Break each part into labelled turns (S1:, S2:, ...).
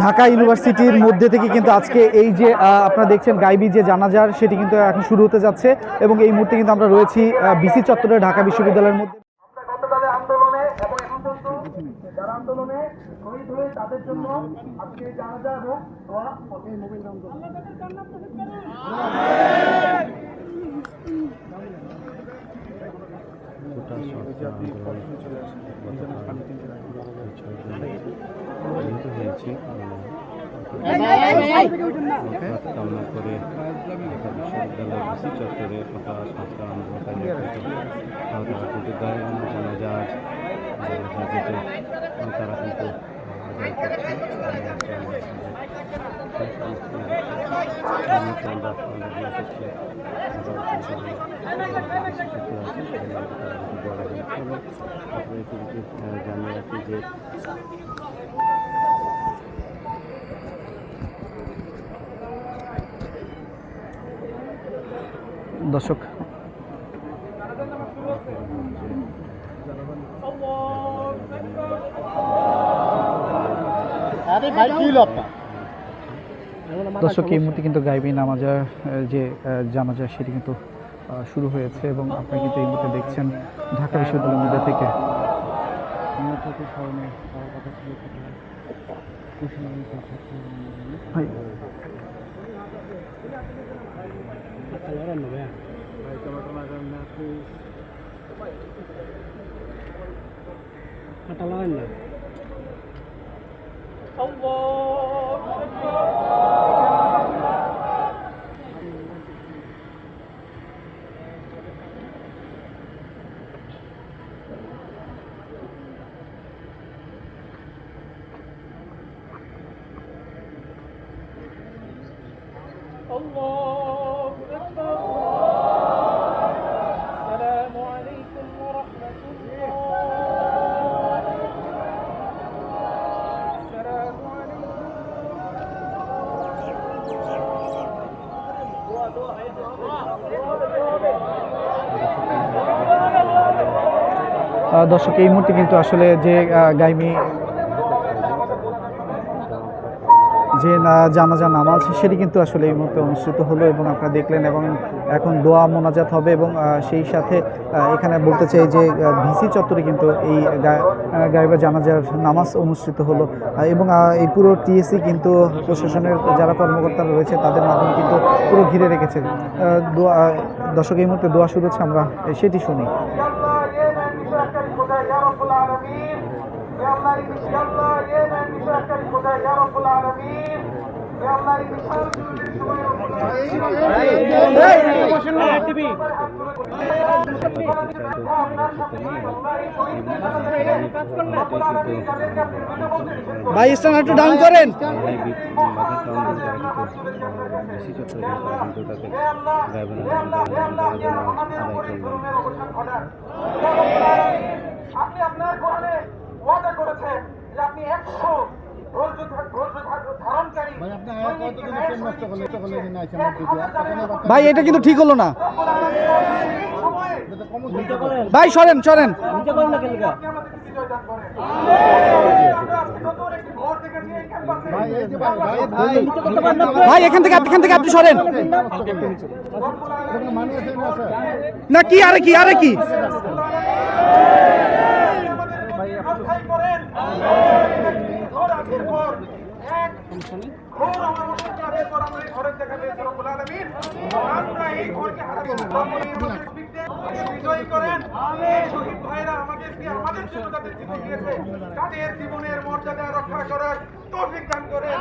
S1: ঢাকা ইউনিভার্সিটির মধ্যে থেকে কিন্তু আজকে এই যে আপনারা দেখছেন গাইবি যে জানাজার সেটি কিন্তু এখন শুরু হতে যাচ্ছে এবং এই মুহূর্তে কিন্তু আমরা রয়েছি বিসি চত্বরে ঢাকা বিশ্ববিদ্যালয়ের মধ্যে।
S2: কামনা করে ঢাকা বিশ্ববিদ্যালয় বিসি চত্বরে ফাঁকা সংস্কার আন্দোলনকারী জানাজাজ তারা কিন্তু জানিয়ে রাখি যে
S1: দর্শক দর্শক এই মুহূর্তে কিন্তু গাইবি নামাজার যে জানাজা সেটি কিন্তু শুরু হয়েছে এবং আপনারা কিন্তু এই মুহূর্তে দেখছেন ঢাকা বিশ্ববিদ্যালয়ের মধ্যে থেকে
S3: الله أكبر السلام عليكم ورحمة الله السلام عليكم
S1: দর্শক এই মুহূর্তে কিন্তু আসলে যে গাইবি যে জানাজা নামাজ সেটি কিন্তু আসলে এই মুহূর্তে অনুষ্ঠিত হলো এবং আপনারা দেখলেন এবং এখন দোয়া মোনাজাত হবে এবং সেই সাথে এখানে বলতে চাই যে ভিসি চত্বরে কিন্তু এই গাইবা জানাজার নামাজ অনুষ্ঠিত হলো এবং এই পুরো টিএসসি কিন্তু প্রশাসনের যারা কর্মকর্তারা রয়েছে তাদের মাধ্যমে কিন্তু পুরো ঘিরে রেখেছে। দোয়া দর্শক এই মুহূর্তে দোয়া শুরু হচ্ছে, আমরা সেটি শুনি। ভাই স্ট্যান্ড একটু ডাউন করেন।
S3: আপনি আপনার কোরআনে ওয়াদা করেছেন যে আপনি 100
S1: ভাই এটা কিন্তু ঠিক হলো না ভাই, সরেন সরেন ভাই, এখান থেকে আপনি সরেন না। কি আরে কি
S3: তাদের জীবনের মর্যাদা রক্ষা করার তৌফিক দান করেন,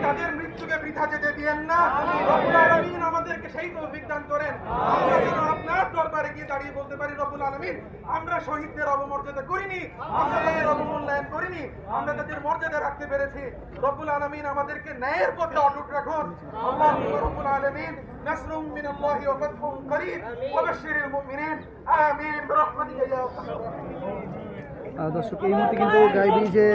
S3: তাদের মৃত্যুকে বৃথা যেতে দিয়েন না। রব্বুল আলামিন আমাদেরকে সেই তৌফিক দান করেন, আমরা যেন আপনার দরবারে গিয়ে দাঁড়িয়ে বলতে পারি, রব্বুল আলামিন আমরা শহীদদের অবমর্যাদা করিনি, আমরা তাদের অবমূল্যায়ন করিনি, আমরা তাদের মর্যাদা রাখতে পেরেছি। রব্বুল আলামিন আমাদেরকে ন্যায়ের পথে অটুট রাখুন। আল্লাহুম্মা রব্বুল আলামিন নাসরুম মিনাল্লাহি ওয়া ফাতহুন করিব ওয়া বাশশিরিল মুমিনিন আমিন বিরহমাতিকা ইয়া আরহামার রাহিমিন।
S1: দর্শক এই মুহূর্তে কিন্তু গাইবি যে